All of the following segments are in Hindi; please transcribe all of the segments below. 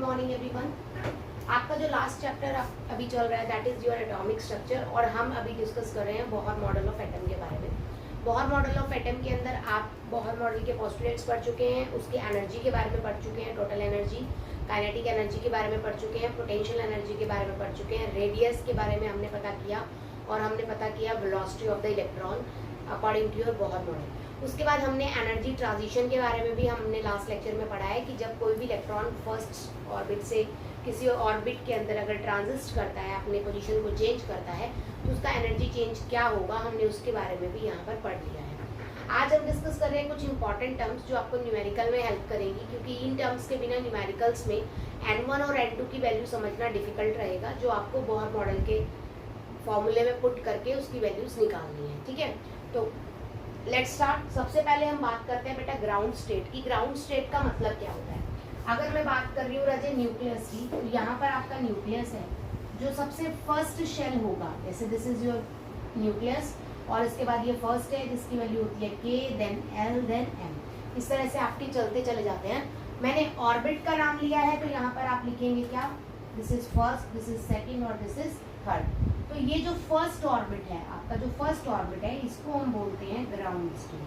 Morning everyone. आपका जो लास्ट चैप्टर अभी चल रहा है that is your atomic structure, और हम अभी डिस्कस कर रहे हैं बोहर मॉडल ऑफ एटम के बारे में। बोहर मॉडल ऑफ एटम के अंदर आप बोहर मॉडल के पोस्टुलेट्स पढ़ चुके हैं, उसके एनर्जी के बारे में पढ़ चुके हैं, टोटल एनर्जी, काइनेटिक एनर्जी के बारे में पढ़ चुके हैं, पोटेंशियल एनर्जी के बारे में पढ़ चुके हैं, रेडियस के बारे में हमने पता किया, और हमने पता किया velocity of the electron according to your Bohr model. उसके बाद हमने एनर्जी ट्रांजिशन के बारे में भी हमने लास्ट लेक्चर में पढ़ा है कि जब कोई भी इलेक्ट्रॉन फर्स्ट ऑर्बिट से किसी ऑर्बिट के अंदर अगर ट्रांजिस्ट करता है, अपने पोजीशन को चेंज करता है, तो उसका एनर्जी चेंज क्या होगा, हमने उसके बारे में भी यहाँ पर पढ़ लिया है। आज हम डिस्कस कर रहे हैं कुछ इंपॉर्टेंट टर्म्स जो आपको न्यूमेरिकल में हेल्प करेंगी, क्योंकि इन टर्म्स के बिना न्यूमेरिकल्स में n1 और n2 की वैल्यू समझना डिफिकल्ट रहेगा, जो आपको बोहर मॉडल के फॉर्मूले में पुट करके उसकी वैल्यूज निकालनी है। ठीक है, तो लेट्स स्टार्ट। सबसे पहले हम बात करते हैं बेटा ग्राउंड स्टेट की। ग्राउंड स्टेट का मतलब क्या होता है? अगर मैं बात कर रही हूँ राजे न्यूक्लियस की, तो यहाँ पर आपका न्यूक्लियस है जो सबसे फर्स्ट शेल होगा, जैसे दिस इज योर न्यूक्लियस, और इसके बाद ये फर्स्ट है जिसकी वैल्यू होती है K, then L, then M। इस तरह से आपके चलते चले जाते हैं। मैंने ऑर्बिट का नाम लिया है, तो यहाँ पर आप लिखेंगे क्या? This is first, this is second और दिस इज थर्ड। तो ये जो फर्स्ट ऑर्बिट है, आपका जो फर्स्ट ऑर्बिट है, इसको हम बोलते हैं ग्राउंड स्टेट।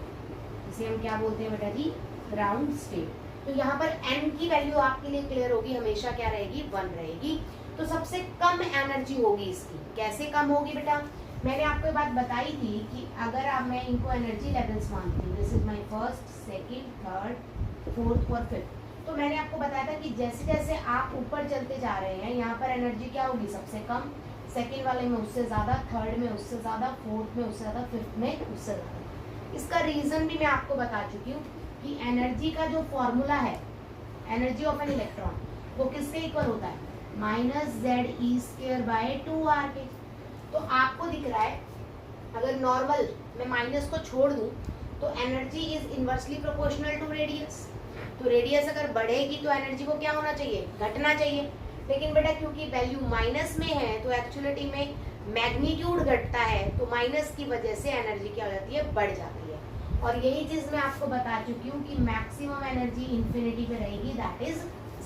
इसे हम क्या बोलते हैं बेटा जी? Ground state. तो यहाँ पर n की वैल्यू आपके लिए क्लियर होगी, हमेशा क्या रहेगी? 1 रहेगी। तो सबसे कम एनर्जी होगी इसकी। कैसे कम होगी बेटा? मैंने आपको बात बताई थी कि अगर आप मैं इनको एनर्जी लेवल्स मानती हूँ, this is my first, second, third, fourth और फिफ्थ, तो मैंने आपको बताया था कि जैसे जैसे आप ऊपर चलते जा रहे हैं, यहाँ पर एनर्जी क्या होगी? सबसे कम, सेकेंड वाले में उससे ज़्यादा, थर्ड में उससे ज़्यादा, फोर्थ में उससे ज़्यादा, फिफ्थ में उससे ज़्यादा। इसका रीज़न भी मैं आपको बता चुकी हूँ कि एनर्जी का जो फॉर्मूला है, एनर्जी ऑफ एन इलेक्ट्रॉन, वो किसके इक्वल होता है? -ZE²/2R। तो आपको दिख रहा है, अगर नॉर्मल मैं माइनस को छोड़ दूँ तो energy is inversely proportional to radius. तो रेडियस अगर बढ़ेगी तो एनर्जी को क्या होना चाहिए? घटना चाहिए। लेकिन बेटा क्योंकि वैल्यू माइनस में है, तो एक्चुअलिटी में मैग्नीट्यूड घटता है, तो माइनस की वजह से एनर्जी क्या हो जाती है? बढ़ जाती है। और यही चीज़ मैं आपको बता चुकी हूँ कि मैक्सिमम एनर्जी इन्फिनिटी पे रहेगी, दैट इज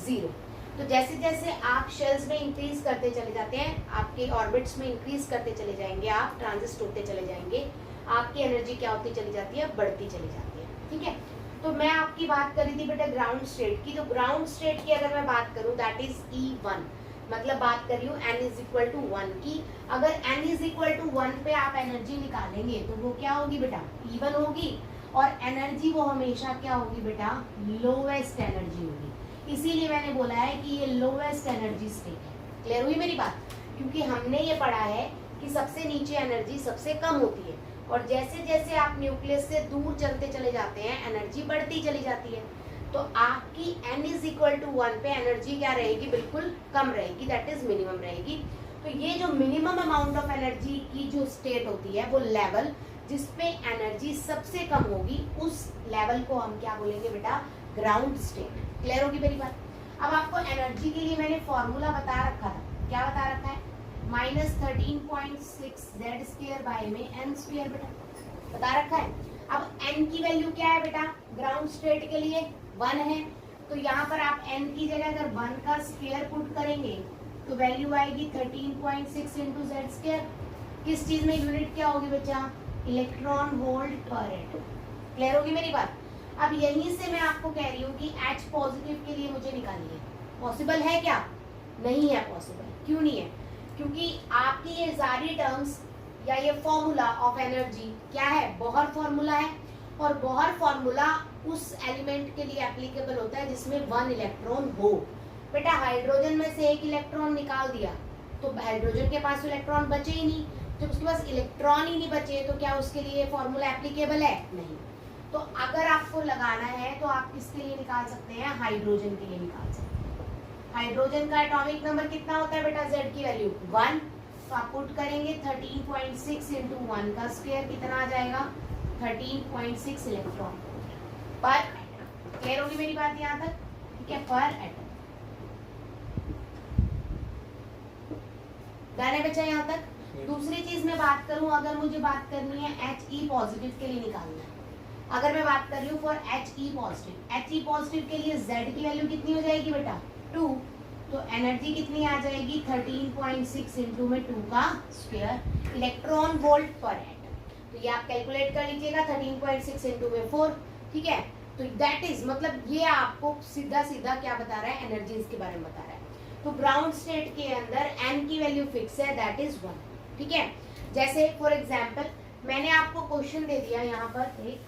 0। तो जैसे जैसे आप शेल्स में इंक्रीज करते चले जाते हैं, आपके ऑर्बिट्स में इंक्रीज करते चले जाएंगे, आप ट्रांजिस्ट होते चले जाएंगे, आपकी एनर्जी क्या होती चली जाती है? बढ़ती चली जाती है। ठीक है, तो मैं आपकी बात कर रही थी बेटा ग्राउंड स्टेट की। तो ग्राउंड स्टेट की अगर मैं बात करूं दैट इज E1, मतलब बात कर रही हूँ n = 1 की। अगर n = 1 पे आप एनर्जी निकालेंगे तो वो क्या होगी बेटा? E1 होगी। और एनर्जी वो हमेशा क्या होगी बेटा? लोवेस्ट एनर्जी होगी। इसीलिए मैंने बोला है कि ये लोवेस्ट एनर्जी स्टेट है। क्लियर हुई मेरी बात? क्योंकि हमने ये पढ़ा है कि सबसे नीचे एनर्जी सबसे कम होती है, और जैसे जैसे आप न्यूक्लियस से दूर चलते चले जाते हैं, एनर्जी बढ़ती चली जाती है। तो आपकी n = 1 पे एनर्जी क्या रहेगी? बिल्कुल कम रहेगी, दैट इज मिनिमम रहेगी। तो ये जो मिनिमम अमाउंट ऑफ एनर्जी की जो स्टेट होती है, वो लेवल जिसपे एनर्जी सबसे कम होगी, उस लेवल को हम क्या बोलेंगे बेटा? Ground state. क्लियर होगी मेरी बात? अब आपको एनर्जी के लिए मैंने फॉर्मूला बता रखा था। क्या बता रखा है? -13.6 Z² में n² बेटा बता रखा है। अब n की वैल्यू क्या है बेटा? ग्राउंड स्टेट के लिए 1 है। तो यहाँ पर आप n की जगह अगर 1 का स्क्वायर पुट करेंगे तो वैल्यू आएगी 13.6 × Z²। किस चीज में यूनिट क्या होगी बच्चा? इलेक्ट्रॉन वोल्ट पर एटम। क्लियर होगी मेरी बात? अब यहीं से मैं आपको कह रही हूँ कि H पॉजिटिव के लिए मुझे निकालिए। पॉसिबल है क्या? नहीं है पॉसिबल। क्यों नहीं है? क्योंकि आपकी ये सारी टर्म्स या ये फॉर्मूला ऑफ एनर्जी क्या है? बोहर फॉर्मूला है, और बोहर फॉर्मूला उस एलिमेंट के लिए एप्लीकेबल होता है जिसमें 1 इलेक्ट्रॉन हो। बेटा हाइड्रोजन में से 1 इलेक्ट्रॉन निकाल दिया तो हाइड्रोजन के पास इलेक्ट्रॉन बचे ही नहीं। जब उसके पास इलेक्ट्रॉन ही नहीं बचे तो क्या उसके लिए फॉर्मूला एप्लीकेबल है? नहीं। तो अगर आपको लगाना है तो आप किसके लिए निकाल सकते हैं? हाइड्रोजन के लिए निकाल सकते हैं। हाइड्रोजन का एटॉमिक नंबर कितना होता है बेटा? Z की वैल्यू 1। तो आप पुट करेंगे 13.6 × 1 का स्क्वायर, कितना आ जाएगा? 13.6 इलेक्ट्रॉन पर एटम। क्लियर होगी मेरी बात यहाँ तक? ठीक है, पर एटम। डन है बच्चा यहाँ तक? दूसरी चीज मैं बात करूं, अगर मुझे बात करनी है He पॉजिटिव के लिए निकालना है, अगर मैं बात कर रही हूँ फॉर He पॉजिटिव के लिए Z की वैल्यू कितनी हो जाएगी बेटा? 2। तो एनर्जी कितनी आ जाएगी 13.6 इंटू में 2 का स्क्वायर इलेक्ट्रॉन वोल्ट पर एटम। तो ये आप कैलकुलेट कर लीजिएगा 13.6 इंटू में 4, ठीक है। तो दैट इज मतलब ये आपको सीधा सीधा क्या बता रहा है, एनर्जीज के बारे में बता रहा है। तो ग्राउंड स्टेट के अंदर n की वैल्यू फिक्स है, दैट इज 1, ठीक है। जैसे फॉर एग्जाम्पल मैंने आपको क्वेश्चन दे दिया यहाँ पर एक,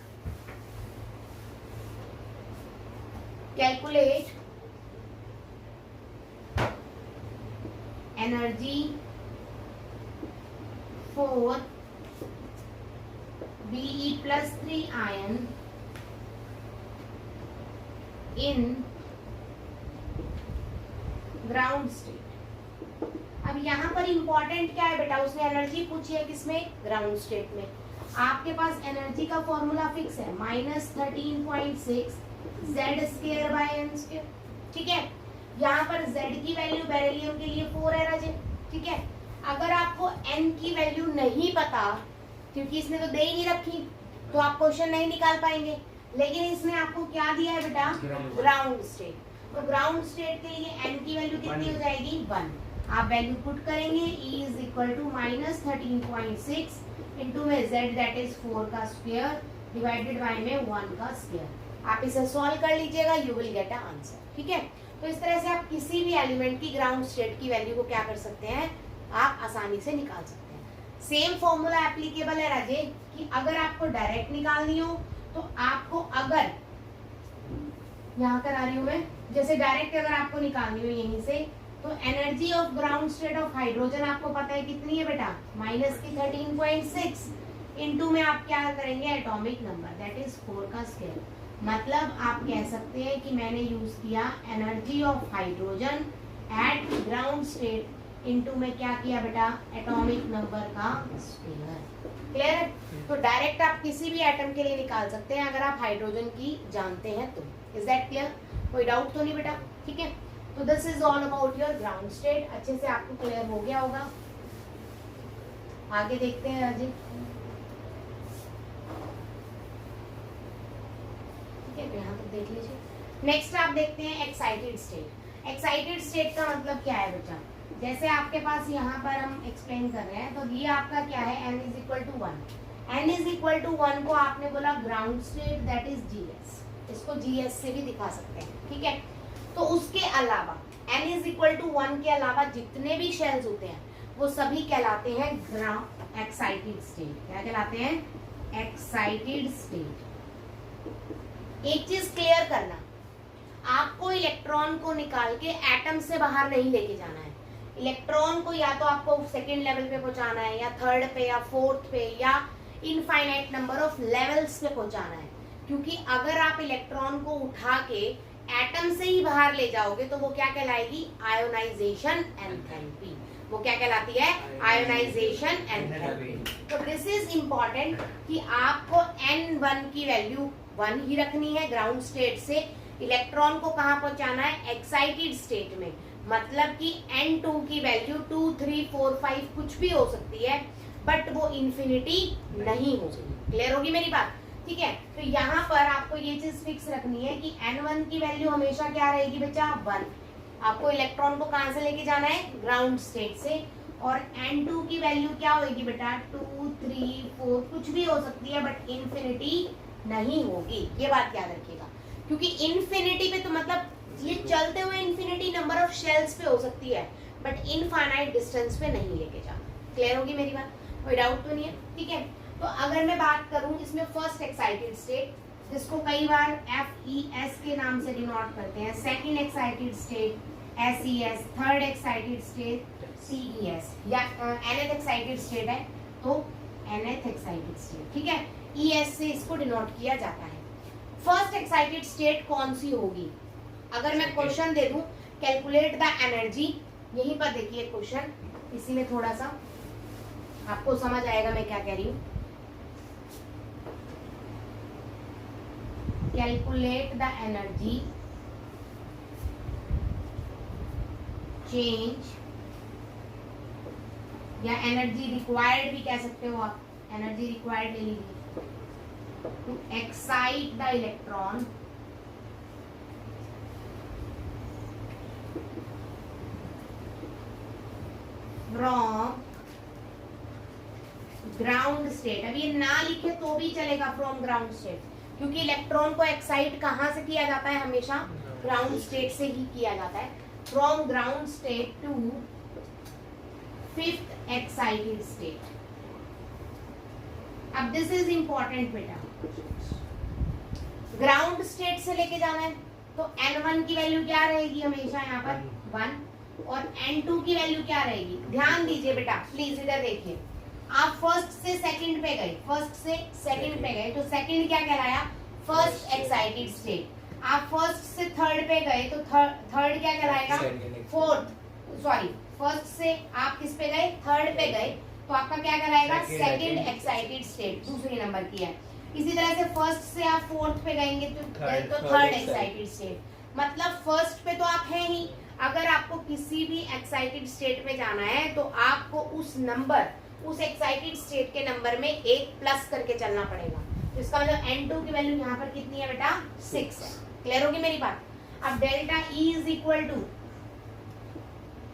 calculate energy for Be+3 ion in ground state. अब यहाँ पर इंपॉर्टेंट क्या है बेटा, उसने एनर्जी पूछी है किसमें, ग्राउंड स्टेट में। आपके पास एनर्जी का फॉर्मूला फिक्स है -13.6 Z²/n², ठीक है। यहाँ पर Z की वैल्यू बेरिलियम के लिए 4 है राजे, ठीक है। अगर आपको N की वैल्यू नहीं पता, क्योंकि इसने तो दे ही नहीं रखी, तो आप क्वेश्चन नहीं निकाल पाएंगे। लेकिन इसने आपको क्या दिया है बेटा, ग्राउंड स्टेट। तो ग्राउंड स्टेट के लिए N की वैल्यू कितनी हो जाएगी 1। आप वैल्यू पुट करेंगे E = -13.6 इंटू में Z दैट इज 4 का स्क्वायर डिवाइडेड बाय में 1 का स्क्वायर। आप इसे सॉल्व कर लीजिएगा, you will get a answer, ठीक है। तो इस तरह से आप किसी भी एलिमेंट की ग्राउंड स्टेट की वैल्यू को क्या कर सकते हैं, आप आसानी से निकाल सकते हैं। सेम फॉर्मूला एप्लीकेबल है राजे, कि अगर आपको डायरेक्ट निकालनी हो तो आपको, अगर यहाँ करा रही हूँ मैं, जैसे डायरेक्ट अगर आपको निकालनी हो यहीं से, तो energy of ground state of hydrogen आपको पता है कितनी है बेटा, -13.6 इंटू में आप क्या करेंगे, एटॉमिक नंबर दैट इज 4 का स्क्वायर। मतलब आप कह सकते हैं कि मैंने यूज किया energy of hydrogen eight ground state into में क्या किया बेटा, एटॉमिक नंबर का स्क्वायर। क्लियर है। तो डायरेक्ट आप किसी भी एटम के लिए निकाल सकते हैं अगर आप हाइड्रोजन की जानते हैं तो। इज दैट क्लियर, कोई डाउट तो नहीं बेटा, ठीक है। तो this is all about your ground state. अच्छे से आपको क्लियर हो गया होगा। आगे देखते हैं राजी, ठीक है। तो यहाँ तक देख लीजिए। नेक्स्ट आप देखते हैं एक्साइटेड स्टेट। एक्साइटेड स्टेट का मतलब क्या है बेटा, जैसे आपके पास यहाँ पर हम एक्सप्लेन कर रहे हैं, तो ये आपका क्या है, n = 1। n = 1 को आपने बोला ground state that is GS, इसको GS से भी दिखा सकते हैं, ठीक है। तो उसके अलावा n = 1 के अलावा जितने भी शेल्स होते हैं वो सभी कहलाते हैं एक्साइटेड स्टेट। क्या कहलाते हैं, एक्साइटेड स्टेट। एक चीज क्लियर करना, आपको इलेक्ट्रॉन को निकाल के एटम से बाहर नहीं लेके जाना है। इलेक्ट्रॉन को या तो आपको सेकेंड लेवल पे पहुंचाना है, या थर्ड पे, या फोर्थ पे, या इनफाइनाइट नंबर ऑफ लेवल्स पे पहुंचाना है। क्योंकि अगर आप इलेक्ट्रॉन को उठा के एटम से ही बाहर ले जाओगे तो वो क्या कहलाएगी, आयोनाइजेशन एंथैल्पी। वो क्या कहलाती है, आयोनाइजेशन एंथैल्पी। तो दिस इज इम्पोर्टेंट कि आपको N1 की वैल्यू 1 ही रखनी है ग्राउंड स्टेट से। इलेक्ट्रॉन को कहाँ पहुंचाना है, एक्साइटेड स्टेट में। मतलब कि N2 की वैल्यू 2, 3, 4, 5 कुछ भी हो सकती है, बट वो इंफिनिटी नहीं होगी। क्लियर होगी मेरी बात, ठीक है। तो यहाँ पर आपको ये चीज फिक्स रखनी है कि N1 की वैल्यू हमेशा क्या रहेगी बच्चा, 1। आपको इलेक्ट्रॉन को कहाँ से लेके जाना है, ग्राउंड स्टेट से। और N2 की वैल्यू क्या होगी बेटा, 2, 3, 4 कुछ भी हो सकती है, बट इंफिनिटी नहीं होगी। ये बात याद रखिएगा, क्योंकि इंफिनिटी पे तो मतलब ये चलते हुए इंफिनिटी नंबर ऑफ शेल्स पे हो सकती है, बट इनफाइनाइट डिस्टेंस पे नहीं लेके जाना। क्लियर होगी मेरी बात, कोई डाउट तो नहीं है, ठीक है। तो अगर मैं बात करूं इसमें फर्स्ट एक्साइटेड स्टेट, जिसको कई बार FES के नाम से डिनोट करते हैं, second excited state SES, third excited state CES, या nth एक्साइटेड स्टेट है तो nth एक्साइटेड स्टेट, ठीक है। ES से इसको डिनोट किया जाता है। फर्स्ट एक्साइटेड स्टेट कौन सी होगी, अगर मैं क्वेश्चन दे दूं कैलकुलेट द एनर्जी, यहीं पर देखिए क्वेश्चन, इसी में थोड़ा सा आपको समझ आएगा मैं क्या कह रही हूं। कैलकुलेट द एनर्जी चेंज, या एनर्जी रिक्वायर्ड भी कह सकते हो आप, एनर्जी रिक्वायर्ड ले लीजिए, to excite the electron ground state. अब ये ना लिखे तो भी चलेगा, फ्रॉम ग्राउंड स्टेट, क्योंकि इलेक्ट्रॉन को एक्साइट कहाँ से किया जाता है, हमेशा ग्राउंड स्टेट से ही किया जाता है। From ground state to fifth excited state. अब दिस इज इंपॉर्टेंट बेटा, ग्राउंड स्टेट से लेके जाना है तो N1 की वैल्यू क्या रहेगी हमेशा यहाँ पर 1, और N2 की वैल्यू क्या रहेगी। ध्यान दीजिए बेटा, प्लीज इधर देखिए, आप फर्स्ट से सेकंड पे गए, फर्स्ट से सेकंड पे गए तो सेकंड क्या कहलाया, फर्स्ट एक्साइटेड स्टेट। आप फर्स्ट से थर्ड पे गए तो थर्ड क्या कहलाएगा, फोर्थ, सॉरी फर्स्ट से आप किस पे गए, थर्ड पे गए तो आपका क्या कहलाएगा, सेकंड एक्साइटेड स्टेट, दूसरी नंबर की है। इसी तरह से फर्स्ट से आप फोर्थ पे गएंगे तो थर्ड एक्साइटेड स्टेट। मतलब फर्स्ट पे तो आप हैं ही, अगर आपको किसी भी एक्साइटेड स्टेट में जाना है तो आपको उस नंबर, उस एक्साइटेड स्टेट के नंबर में एक प्लस करके चलना पड़ेगा। तो इसका मतलब N2 की वैल्यू यहाँ पर कितनी है बेटा, 6 है। क्लियर होगी मेरी बात। अब delta E is equal to,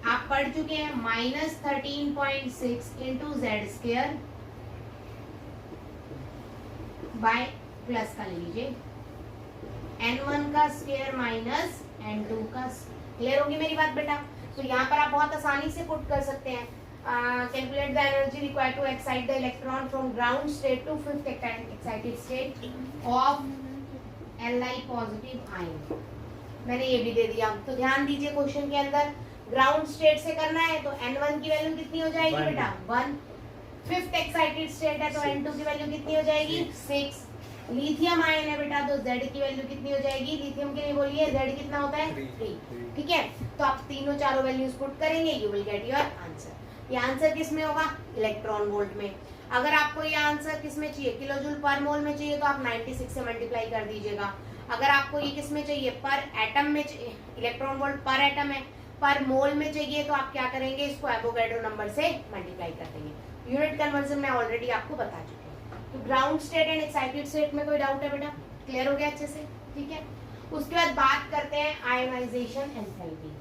आप पढ़ चुके हैं, -13.6 into Z square by plus का ले लीजिए N1 का स्क्वायर माइनस N2 का। क्लियर होगी मेरी बात बेटा। तो यहाँ पर आप बहुत आसानी से पुट कर सकते हैं, calculate the energy required to excite the electron from ground state to fifth excited state of Li positive ion. मैंने ये भी दे दिया। तो ध्यान दीजिए, क्वेश्चन के अंदर ग्राउंड स्टेट से करना है तो N1 की वैल्यू कितनी हो जाएगी बेटा, 1। फिफ्थ एक्साइटेड स्टेट है तो N2 की वैल्यू कितनी हो जाएगी, 6। लिथियम आयन है बेटा तो Z की वैल्यू कितनी हो जाएगी, लिथियम के लिए बोलिए, Z कितना होता है, 3। ठीक है, तो आप तीनों चारों वैल्यूज पुट करेंगे, you will get your answer. ये आंसर किस में होगा, इलेक्ट्रॉन वोल्ट में। अगर आपको ये आंसर किस में चाहिए, किलो जूल पर मोल में चाहिए तो आप 96 से मल्टीप्लाई कर दीजिएगा। अगर आपको ये किस में चाहिए, पर एटम में, इलेक्ट्रॉन वोल्ट पर एटम है, पर मोल में चाहिए तो आप क्या करेंगे, इसको एवोगैड्रो नंबर से मल्टीप्लाई कर देंगे। यूनिट कन्वर्जन मैं ऑलरेडी आपको बता चुकी हूँ। तो ground state and excited state में कोई डाउट है बेटा, क्लियर हो गया अच्छे से, ठीक है। उसके बाद बात करते हैं आयोनाइजेशन एंथैल्पी।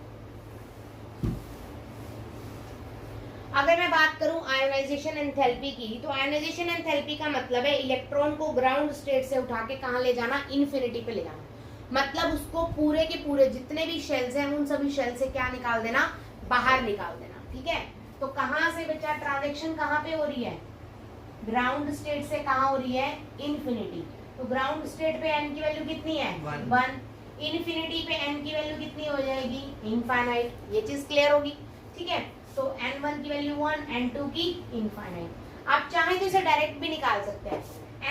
अगर मैं बात करूं आयोनाइजेशन एंथैल्पी की, तो आयोनाइजेशन एंथैल्पी का मतलब है इलेक्ट्रॉन को ग्राउंड स्टेट से उठा के कहां ले जाना, इन्फिनिटी पे ले जाना। मतलब उसको पूरे के पूरे जितने भी शेल्स हैं उन सभी शेल से क्या निकाल देना, बाहर निकाल देना। ठीक है, तो कहां से बच्चा ट्रांजैक्शन कहां पे हो रही है, ग्राउंड स्टेट से कहां हो रही है, इन्फिनिटी। तो ग्राउंड स्टेट पे n की वैल्यू कितनी है, 1। इन्फिनिटी पे n की वैल्यू कितनी हो जाएगी, इनफाइनाइट। ये चीज क्लियर होगी, ठीक है। तो n1 की वैल्यू 1, n2 की इनफाइनाइट। आप चाहें तो इसे डायरेक्ट भी निकाल सकते हैं।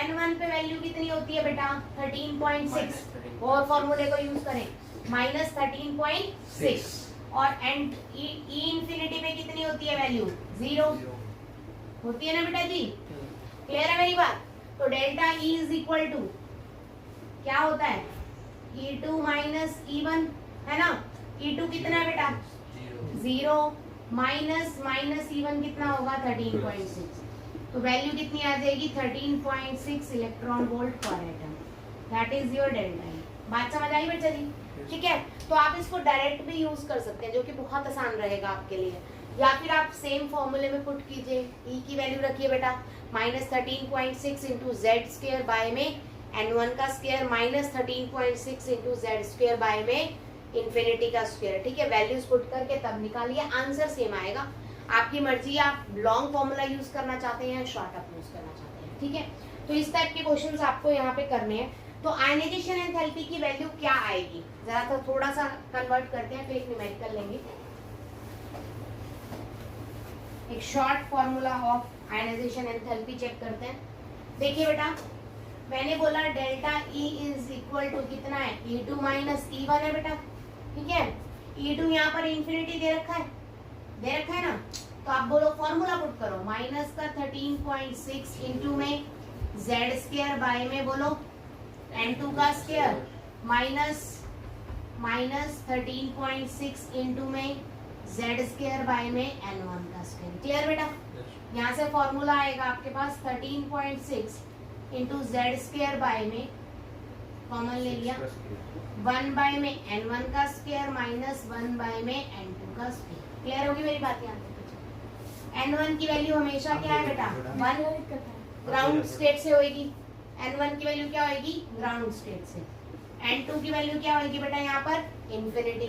n1 पे वैल्यू कितनी होती है बेटा, 13.6, और फॉर्मूले को यूज करें, -13.6। और ई इन्फिनिटी पे कितनी होती है वैल्यू, 0 होती है ना बेटा जी, क्लियर है मेरी बात। तो delta E is equal to क्या होता है, E2 माइनस E1 है ना। E2 कितना है बेटा, 0, माइनस E1 कितना होगा, 13.6। तो वैल्यू कितनी आ जाएगी, 13.6 इलेक्ट्रॉन वोल्ट पर atom. That is your delta E। बात समझ आई बेटा जी, ठीक है। तो आप इसको डायरेक्ट भी यूज कर सकते हैं, जो कि बहुत आसान रहेगा आपके लिए, या फिर आप सेम फॉर्मूले में पुट कीजिए। E की वैल्यू रखिए बेटा -13.6 इंटू जेड स्क्वायर बाय में n1 का square, -13.6 into Z square bye में इन्फिनिटी का स्क्वायर। ठीक है, वैल्यूज पुट करके तब निकालिए, आंसर सेम आएगा। आपकी मर्जी, आप लॉन्ग फॉर्मूला यूज करना चाहते हैं, शॉर्ट अप यूज करना चाहते हैं। ठीक है, तो इस टाइप के क्वेश्चंस आपको यहाँ पे करने हैं। तो आयनाइजेशन एंथैल्पी की वैल्यू क्या आएगी, जरा तो थोड़ा सा कन्वर्ट करते हैं, फिर एक न्यूमेरिकल लेंगे। एक short formula of ionization enthalpy check करते हैं। देखिए बेटा, मैंने बोला delta E is equal to कितना है, E2 माइनस E1 है बेटा। ठीक है, E2 यहाँ पर इन्फिनिटी दे रखा है ना। तो आप बोलो फॉर्मूला पुट करो, माइनस का 13.6 इंटू में जेड स्क्वायर बाय में बोलो n2 का स्क्वायर माइनस 13.6 इंटू में जेड स्क्वायर बाय में n1 का स्क्वायर। क्लियर बेटा, यहाँ से फॉर्मूला आएगा आपके पास 13.6 इंटू जेड स्क्वायर बाय में, कॉमन ले लिया, 1 बाय में n1 का स्क्वायर माइनस 1 बाय में n2 का स्क्वायर। क्लियर होगी मेरी बात यहाँ पे। N1 की वैल्यू हमेशा क्या है बेटा 1 ग्राउंड स्टेट से होगी। N1 की वैल्यू क्या होगी ग्राउंड स्टेट से। N2 की वैल्यू क्या होगी बेटा यहाँ पर इन्फिनिटी।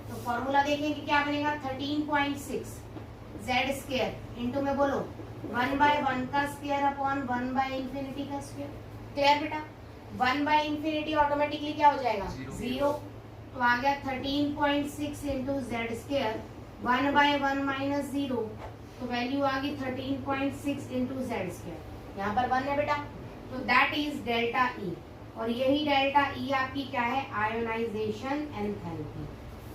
तो फॉर्मूला देखेंगे क्या बनेगा 13.6 z स्क्वायर इंटू में बोलो 1/1 का स्क्वायर अपॉन 1/इन्फिनिटी का स्क्वायर। क्लियर बेटा 1/इन्फिनिटी ऑटोमेटिकली क्या हो जाएगा 0। तो आ गया 13.6 इंटू जेड स्क्वायर 1/1 माइनस 0। तो वैल्यू आ गई 13.6 इंटू जेड स्क्वायर। यहाँ पर 1 है बेटा तो दैट इज डेल्टा ई। और यही डेल्टा ई आपकी क्या है आयोनाइजेशन एंथैल्पी।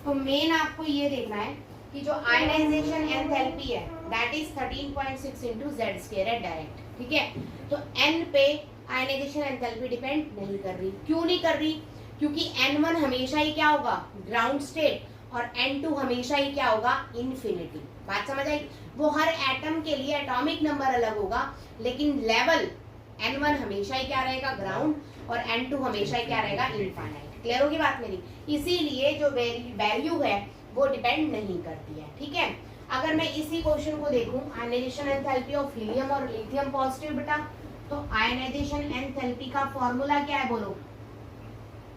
तो मेन आपको ये देखना है कि जो आयोनाइजेशन एंथैल्पी है that is 13.6 into Z square है डायरेक्ट। ठीक है तो एन पे आयोनाइजेशन एंथैल्पी डिपेंड नहीं कर रही। क्यों नहीं कर रही क्योंकि N1 हमेशा ही क्या होगा ग्राउंड स्टेट और N2 हमेशा ही क्या होगा इन्फिनिटी। बात समझ आई। वो हर एटम के लिए एटॉमिक नंबर अलग होगा लेकिन लेवल N1 हमेशा ही क्या रहेगा ग्राउंड और N2 हमेशा ही क्या रहेगा इनफाइनाइट। क्लियर होगी बात मेरी। इसीलिए जो वैल्यू है वो डिपेंड नहीं करती है। ठीक है अगर मैं इसी क्वेश्चन को देखूं आयनाइजेशन एंथैल्पी ऑफ हीलियम और लिथियम पॉजिटिव बेटा तो आयनाइजेशन एंथैल्पी का फॉर्मूला क्या है बोलो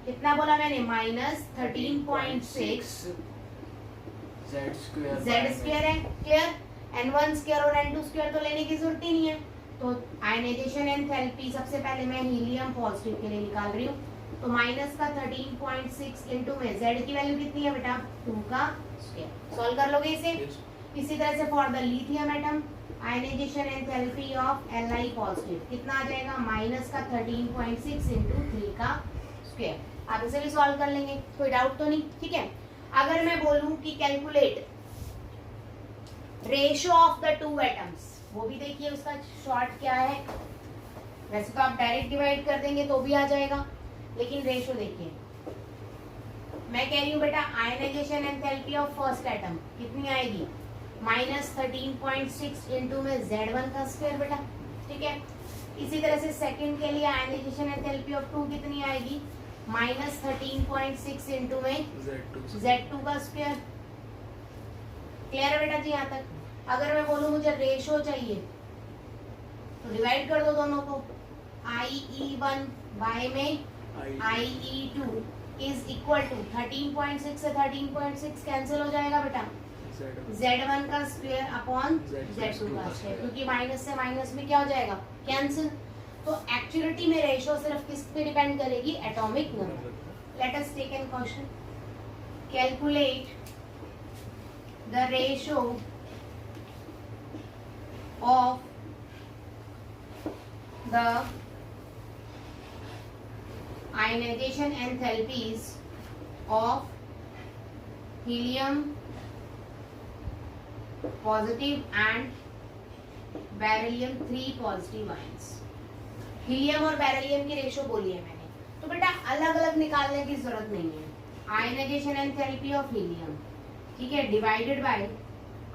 कितना बोला मैंने -13.6 जेड स्क्वायर है। क्लियर N1 स्क्वायर और N2 स्क्वायर तो लेने की जरूरत ही नहीं है। तो आयनाइजेशन एंथैल्पी सबसे पहले मैं हीलियम पॉजिटिव के लिए निकाल रही हूँ तो माइनस का 13.6 इंटू में जेड की वैल्यू कितनी है बेटा 2 का स्क्वायर। सॉल्व कर लोगे इसे। इसी तरह से for the lithium atom ionization enthalpy of Li positive कितना आ जाएगा माइनस का 13.6 इंटू 3 का स्क्वायर। आप इसे भी सॉल्व कर लेंगे कोई डाउट तो नहीं। ठीक है अगर मैं बोलूं कि calculate ratio of the two atoms वो भी देखिए उसका शॉर्ट क्या है। वैसे तो आप डायरेक्ट डिवाइड कर देंगे तो भी आ जाएगा लेकिन रेशियो देखिए मैं कह रही हूँ बेटा ionization enthalpy of first atom कितनी आएगी -13.6 इंटू में Z1 का स्क्वायर बेटा। ठीक है इसी तरह से सेकंड के लिए आयनाइजेशन एंथैल्पी ऑफ 2 कितनी आएगी -13.6 इंटू में Z2 का स्क्वायर। क्लियर है बेटा जी यहाँ तक। अगर मैं बोलूँ मुझे रेशियो चाहिए तो डिवाइड कर दो दोनों को IE1 बाय में IE2 इज इक्वल टू 13.6 से 13.6 कैंसिल हो जाएगा बेटा Z1 का स्क्वायर अपॉन Z2 का स्क्वायर क्योंकि माइनस से माइनस में क्या हो जाएगा कैंसिल। तो एक्चुअलिटी में रेशियो सिर्फ किस पे डिपेंड करेगी atomic number. Let us take an question calculate the ratio of the ionization enthalpies of helium positive and beryllium 3 positive ions. Helium और बेरिलियम की रेशियो बोली है मैंने तो बेटा अलग अलग निकालने की जरूरत नहीं है। आयनाइजेशन एंथैल्पी ऑफ हीलियम ठीक है divided by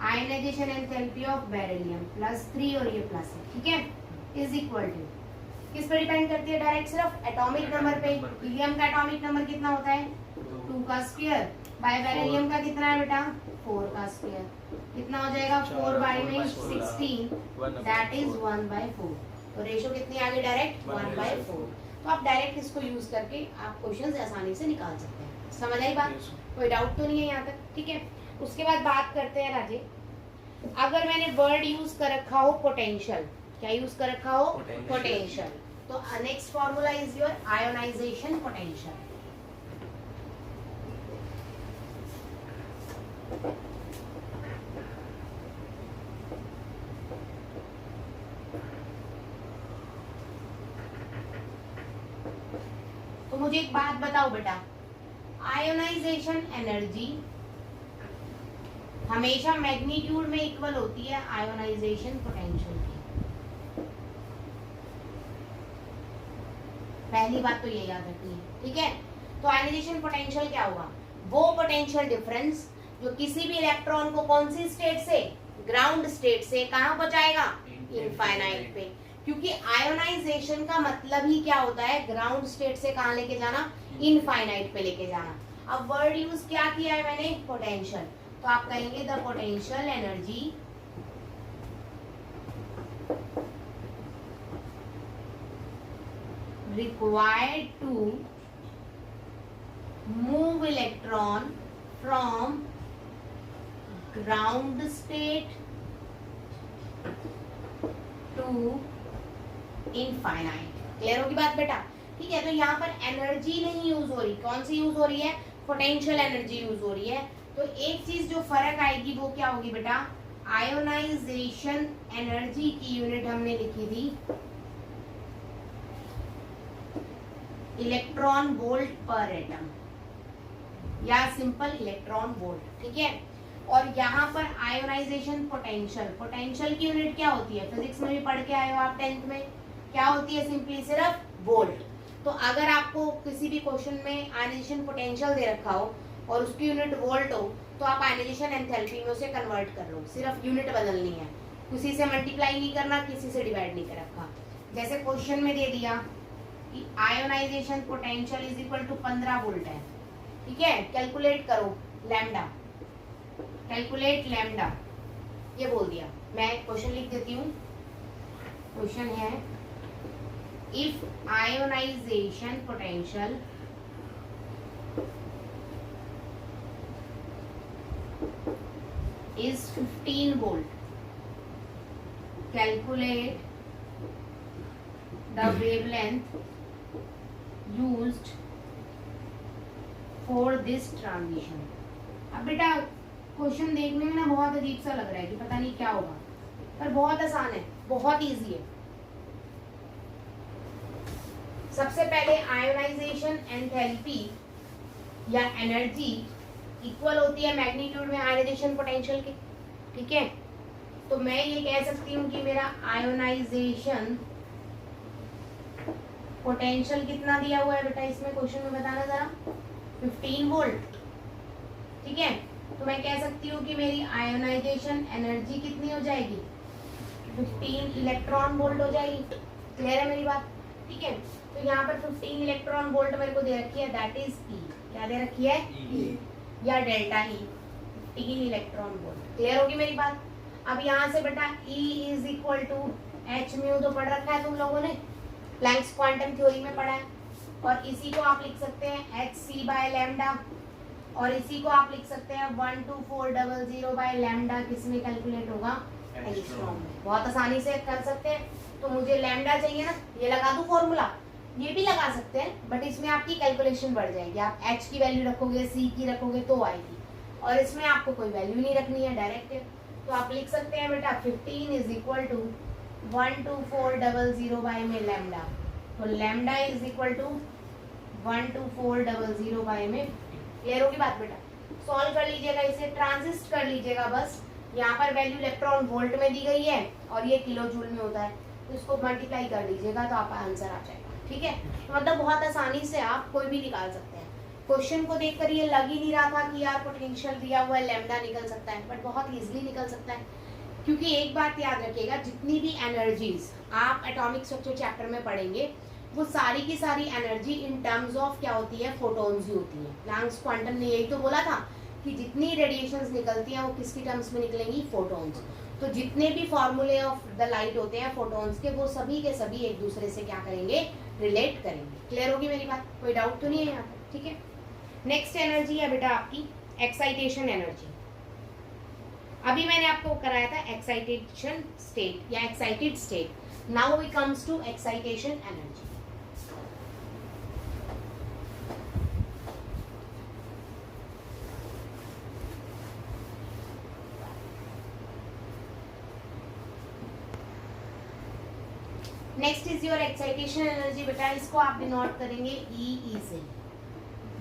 ionization enthalpy of beryllium +3 और ये प्लस है। ठीक है इज इक्वल टू किस पर डिपेंड करती है डायरेक्ट सिर्फ एटॉमिक नंबर पे। हीलियम का एटॉमिक नंबर कितना होता है 2 का स्क्वायर बाय बेरिलियम का कितना है बेटा 4 का स्क्वायर। कितना हो जाएगा 4 बाय में 16 दैट इज 1/4। तो रेशियो कितनी आ गई डायरेक्ट 1/4। तो आप डायरेक्ट इसको यूज करके आप क्वेश्चंस आसानी से निकाल सकते हैं। समझ आई बात कोई डाउट तो नहीं है यहाँ तक। ठीक है उसके बाद बात करते हैं राजे अगर मैंने वर्ड यूज कर रखा हो पोटेंशियल क्या यूज कर रखा हो पोटेंशियल तो next formula is your ionization potential. तो मुझे एक बात बताओ बेटा आयोनाइजेशन एनर्जी हमेशा मैग्नीट्यूड में इक्वल होती है आयोनाइजेशन पोटेंशियल की। पहली बात तो ये याद रखनी है। ठीक है तो आयोनाइजेशन पोटेंशियल क्या होगा वो पोटेंशियल डिफरेंस जो किसी भी इलेक्ट्रॉन को कौन सी स्टेट से ग्राउंड स्टेट से कहां पहुंचाएगा इनफाइनाइट पे। क्योंकि आयोनाइजेशन का मतलब ही क्या होता है ग्राउंड स्टेट से कहां लेके जाना इनफाइनाइट पे लेके जाना। अब वर्ड यूज क्या किया है मैंने पोटेंशियल तो आप कहेंगे the potential energy required to move electron from ground state to infinite। Clear होगी बात बेटा? ठीक है, तो यहाँ पर एनर्जी नहीं यूज हो रही, कौन सी यूज हो रही है? पोटेंशियल एनर्जी यूज हो रही है। तो एक चीज जो फर्क आएगी वो क्या होगी बेटा? आयोनाइजेशन एनर्जी की यूनिट हमने लिखी थी इलेक्ट्रॉन वोल्ट पर एटम या सिंपल इलेक्ट्रॉन वोल्ट। ठीक है, और यहाँ पर आयोनाइजेशन पोटेंशियल, पोटेंशियल की यूनिट क्या होती है? फिजिक्स में भी पढ़ के आए हो आप 10th में, क्या होती है? सिंपली सिर्फ वोल्ट। तो अगर आपको किसी भी क्वेश्चन में आयोनाइजेशन पोटेंशियल दे रखा हो और उसकी यूनिट वोल्ट हो तो आप आयोनाइजेशन एंथैल्पी में उसे कन्वर्ट कर लो, सिर्फ यूनिट बदलनी है, किसी से मल्टीप्लाई नहीं करना, किसी से डिवाइड नहीं कर रखा। जैसे क्वेश्चन में दे दिया कि ionization potential is equal to 15 volt है। ठीक है, कैलकुलेट करो लैम्डा, कैलकुलेट लैम्डा, ये बोल दिया। मैं क्वेश्चन लिख देती हूँ। क्वेश्चन है if ionization potential is 15 volt, calculate the wavelength used for this transition। अब बेटा क्वेश्चन देखने में ना बहुत अजीब सा लग रहा है कि पता नहीं क्या होगा, पर बहुत आसान है, बहुत इजी है। सबसे पहले आयोनाइजेशन एंथैल्पी या एनर्जी इक्वल होती है मैग्नीट्यूड में आयोनाइजेशन पोटेंशियल के। ठीक है, तो मैं ये कह सकती हूँ कि मेरा आयोनाइजेशन पोटेंशियल कितना दिया हुआ है बेटा इसमें क्वेश्चन में बताना जरा? 15 वोल्ट। ठीक है, तो मैं कह सकती हूँ कि मेरी आयोनाइजेशन एनर्जी कितनी हो जाएगी? 15 इलेक्ट्रॉन वोल्ट हो जाएगी। क्लियर है मेरी बात? ठीक है, तो यहाँ पर 15 इलेक्ट्रॉन वोल्ट मेरे को दे रखी है, दैट इज ई। क्या दे रखी है? ई या delta E, 15 electron volt. Clear होगी मेरी बात? अब यहाँ से बेटा E is equal to H mu तो पढ़ रखा है तुम लोगों ने, प्लैंक्स क्वांटम थ्योरी में पढ़ा है, और इसी को आप लिख सकते हैं एच सी बाय लैम्डा, और इसी को आप लिख सकते हैं 12400 बाय लैम्डा। किस में कैलकुलेट होगा? एंगस्ट्रॉम में। बहुत आसानी से कर सकते हैं। तो मुझे लैम्डा चाहिए ना, ये लगा दूं फॉर्मूला, ये भी लगा सकते हैं, बट इसमें आपकी कैलकुलेशन बढ़ जाएगी। आप h की वैल्यू रखोगे, c की रखोगे तो आएगी, और इसमें आपको कोई वैल्यू नहीं रखनी है, डायरेक्ट है। तो आप लिख सकते हैं बेटा 15 इज इक्वल टू 12400 बाय में लैम्डा, तो lambda is equal to 12400 by में। क्लियर होगी बात बेटा? सॉल्व कर लीजिएगा, इसे ट्रांजिस्ट कर लीजिएगा बस। यहाँ पर वैल्यू इलेक्ट्रॉन वोल्ट में दी गई है और ये किलो जूल में होता है, तो इसको मल्टीप्लाई कर लीजिएगा तो आपका आंसर आ जाएगा। ठीक है, तो मतलब बहुत आसानी से आप कोई भी निकाल सकते हैं। क्वेश्चन को देखकर ये लग ही नहीं रहा था कि यार पोटेंशियल दिया हुआ है, लैम्डा निकल सकता है, बट बहुत इजीली निकल सकता है। क्योंकि एक बात याद रखिएगा, जितनी भी एनर्जीज आप एटॉमिक स्ट्रक्चर चैप्टर में पढ़ेंगे वो सारी की सारी एनर्जी इन टर्म्स ऑफ क्या होती है? फोटॉन्स ही होती है। प्लैंक्स क्वांटम ने यही तो बोला था कि जितनी रेडिएशंस निकलती हैं वो किसकी टर्म्स में निकलेंगी? फोटॉन्स। तो जितने भी फॉर्मूले ऑफ द लाइट होते हैं फोटॉन्स के, वो सभी के सभी एक दूसरे से क्या करेंगे? रिलेट करेंगे। क्लियर होगी मेरी बात? कोई डाउट तो नहीं है यहाँ पर? ठीक है, नेक्स्ट एनर्जी है बेटा आपकी एक्साइटेशन एनर्जी। अभी मैंने आपको कराया था एक्साइटेशन स्टेट या excited state. Now we comes to excitation energy. Next is your excitation energy बेटा, इसको आप डिनोट करेंगे ई से,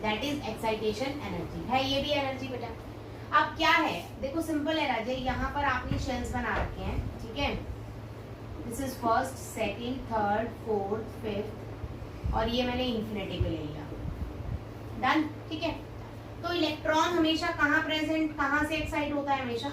दैट इज एक्साइटेशन एनर्जी। है ये भी एनर्जी बेटा। अब क्या है, देखो सिंपल है राजे, यहाँ पर आपने शेल्स बना रखे हैं। ठीक है, this is first, second, third, fourth, fifth, और ये मैंने इन्फिनिटी पे ले लिया। डन। ठीक है, तो इलेक्ट्रॉन हमेशा कहाँ प्रेजेंट, कहाँ से एक्साइट होता है? हमेशा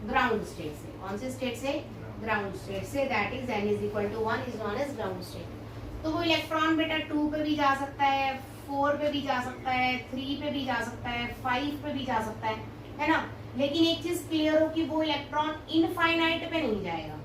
ग्राउंड स्टेट से। कौन से स्टेट से? ग्राउंड स्टेट से, that is n is equal to 1 is known as ground state. तो वो इलेक्ट्रॉन बेटा 2 पे भी जा सकता है, 4 पे भी जा सकता है, 3 पे भी जा सकता है, 5 पे भी जा सकता है ना। लेकिन एक चीज क्लियर हो कि वो इलेक्ट्रॉन इनफाइनाइट पे नहीं जाएगा।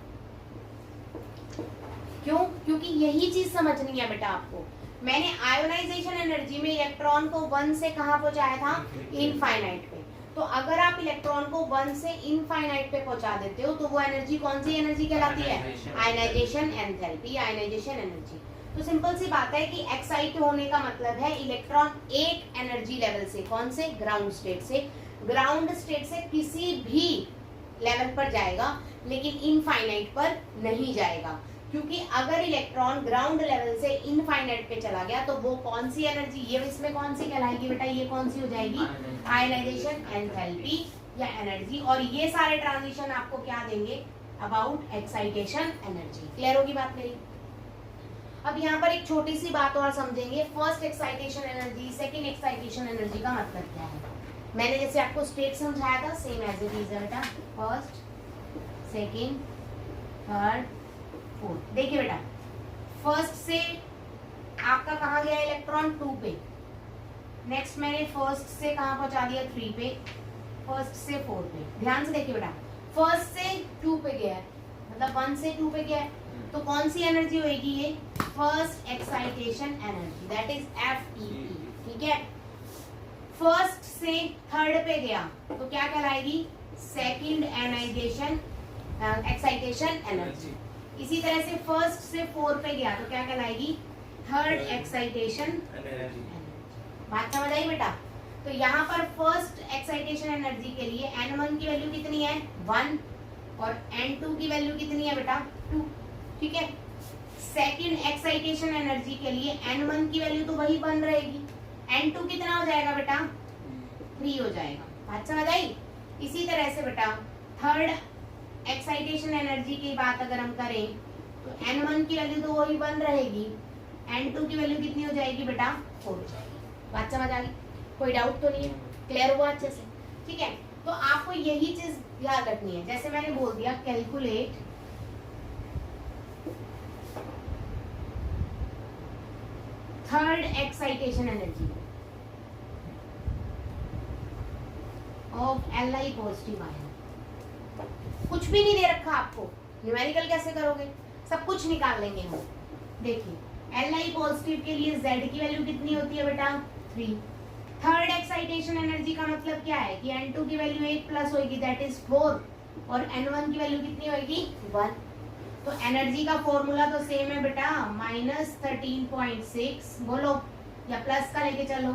क्यों? क्योंकि यही चीज समझनी है बेटा आपको। मैंने आयोनाइजेशन एनर्जी में इलेक्ट्रॉन को 1 से कहाँ पहुंचाया था? इनफाइनाइट पे। तो अगर आप इलेक्ट्रॉन को 1 से इनफाइनाइट पे पहुंचा देते हो तो वो एनर्जी कौन सी एनर्जी कहलाती है? Ionization enthalpy, ionization energy. तो सिंपल सी बात है कि एक्साइट होने का मतलब है इलेक्ट्रॉन एक एनर्जी लेवल से, कौन से? ग्राउंड स्टेट से, ग्राउंड स्टेट से किसी भी लेवल पर जाएगा लेकिन इनफाइनाइट पर नहीं जाएगा। क्योंकि अगर इलेक्ट्रॉन ग्राउंड लेवल से इनफाइनाइट पे चला गया तो वो कौन सी एनर्जी, ये इसमें कौन सी कहलाएगी बेटा? ये कौन सी हो जाएगी? आयनाइजेशन एंथैल्पी या एनर्जी। और ये सारे ट्रांजिशन आपको क्या देंगे? About excitation energy. क्लियर होगी बात मेरी? अब यहाँ पर एक छोटी सी बात और समझेंगे। First excitation energy, second excitation energy का मतलब क्या है? मैंने जैसे आपको स्टेट समझाया था सेम एज इट इज बेटा, फर्स्ट, सेकेंड, थर्ड, फोर्थ। देखिए बेटा, फर्स्ट से आपका कहाँ गया इलेक्ट्रॉन? 2 पे। नेक्स्ट मैंने फर्स्ट से कहाँ पहुंचा दिया? 3 पे। फर्स्ट से 4 पे। ध्यान से देखिए बेटा, फर्स्ट से 2 पे गया है, मतलब 1 से 2 पे गया है, तो कौन सी एनर्जी होगी ये? First excitation energy, that is FeE। ठीक है। फर्स्ट से थर्ड पे गया तो क्या कहलाएगी? Second ionization excitation energy. इसी तरह से फर्स्ट से 4 पे गया तो क्या कहलाएगी? Third excitation energy. बात समझ आई बेटा? तो यहाँ पर फर्स्ट एक्साइटेशन एनर्जी के लिए N1 की वैल्यू कितनी है? 1, और N2 की वैल्यू कितनी है बेटा? 2। ठीक है। सेकंड एक्साइटेशन एनर्जी के लिए N1 की वैल्यू तो वही 1 रहेगी, N2 कितना हो जाएगा बेटा? 3 हो जाएगा। बात समझ आई? इसी तरह से बेटा थर्ड एक्साइटेशन एनर्जी की बात अगर हम करें तो N1 की वैल्यू तो वही 1 रहेगी, N2 की वैल्यू कितनी हो जाएगी बेटा? 4 हो जाएगी। बात समझ आ गई? कोई डाउट तो नहीं है? क्लियर हुआ अच्छे से? ठीक है। तो आपको यही चीज याद रखनी है। जैसे मैंने बोल दिया, calculate third excitation energy of Li positive ion. कुछ भी नहीं दे रखा आपको, न्यूमेरिकल कैसे करोगे? सब कुछ निकाल लेंगे हम। देखिए Li पॉजिटिव के लिए Z की वैल्यू कितनी होती है बेटा? 3। थर्ड एक्साइटेशन एनर्जी का मतलब क्या है कि N2 की वैल्यू 8 प्लस होगी, दैट इज 4, और N1 की वैल्यू कितनी होगी? 1। तो एनर्जी का फॉर्मूला तो सेम है बेटा, -13.6 बोलो, या प्लस का लेके चलो,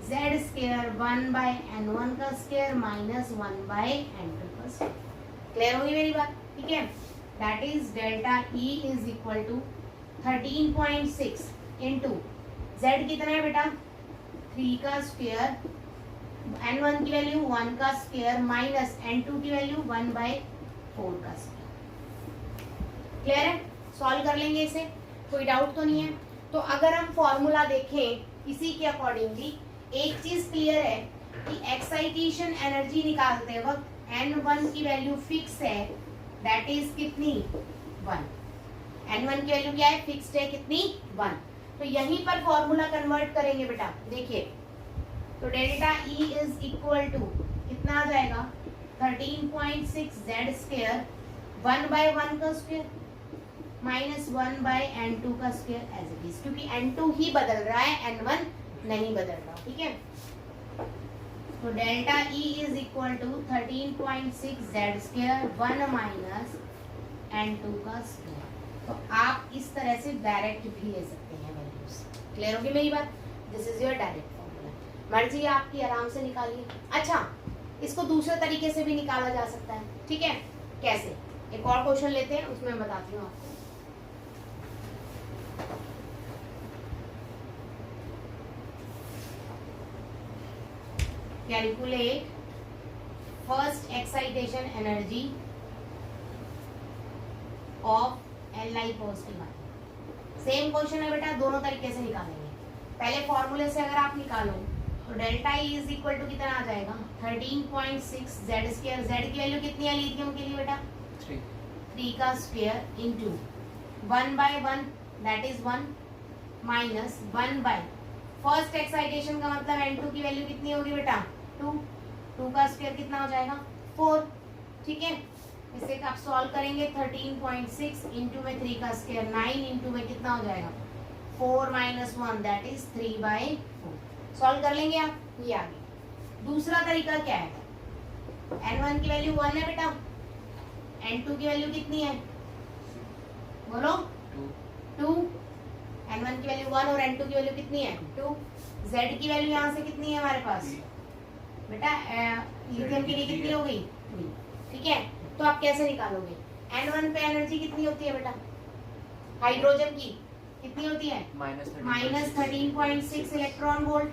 Z स्क्वायर 1/N1 का स्क्वायर माइनस 1/N2 का स्क्वायर। क्लियर होगी मेरी बात? ठीक है। That is delta E is equal to 13.6 into Z कितना है बेटा? 3 का स्क्वायर, N1 की वैल्यू 1 का स्क्वायर माइनस N2 की वैल्यू 1/4 का स्क्वायर। क्लियर है? सॉल्व कर लेंगे इसे, कोई डाउट तो नहीं है? तो अगर हम फॉर्मूला देखें इसी के अकॉर्डिंगली, एक चीज क्लियर है कि एक्साइटेशन एनर्जी निकालते वक्त N1 की वैल्यू फिक्स है, दैट इज कितनी? 1। N1 की वैल्यू क्या है? फिक्स्ड है, कितनी? 1। तो यहीं पर फॉर्मूला कन्वर्ट करेंगे बेटा। देखिए, तो delta E is equal to कितना आ जाएगा? 13.6 Z स्क्वायर 1/1 का स्क्वायर माइनस 1/N2 का स्क्वायर एज इट इज, क्योंकि N2 ही बदल रहा है, N1 नहीं बदल रहा। ठीक है। तो delta E is equal to 13.6 Z square 1 minus N2 का स्क्वायर। तो आप इस तरह से डायरेक्ट भी ले सकते हैं वैल्यूज। क्लियर होगी मेरी बात? This is your direct formula. मर्जी आपकी, आराम से निकालिए। अच्छा, इसको दूसरे तरीके से भी निकाला जा सकता है। ठीक है। कैसे? एक और क्वेश्चन लेते हैं, उसमें मैं बताती हूँ आपको। Calculate first excitation energy of Li positive ion. Same question है बेटा, दोनों तरीके से निकालेंगे। पहले फॉर्मूले से अगर आप निकालो तो delta E is equal to कितना आ जाएगा? 13.6 Z स्क्वायर। Z की वैल्यू कितनी है लिथियम के लिए बेटा? 3 का square into 1/1 that is 1 minus 1/ first excitation का मतलब N2 की वैल्यू कितनी होगी बेटा? 2 का स्क्वायर कितना हो जाएगा? 4। ठीक है। इसे आप सॉल्व करेंगे 13.6 इंटू में 3 का स्क्वायर 9 इंटू में कितना हो जाएगा 4 माइनस 1 दैट इज 3/4। सॉल्व कर लेंगे आप, ये आ गया। दूसरा तरीका क्या है, n1 की वैल्यू 1 है बेटा, n2 की वैल्यू कितनी है बोलो 2, n1 की वैल्यू 1 और n2 की वैल्यू कितनी है 2। z की वैल्यू यहाँ से कितनी है हमारे पास बेटा, लिथियम के लिए कितनी हो गई 3, ठीक है। तो आप कैसे निकालोगे, n1 पे एनर्जी कितनी होती है बेटा हाइड्रोजन की, कितनी होती है -13.6 इलेक्ट्रॉन वोल्ट,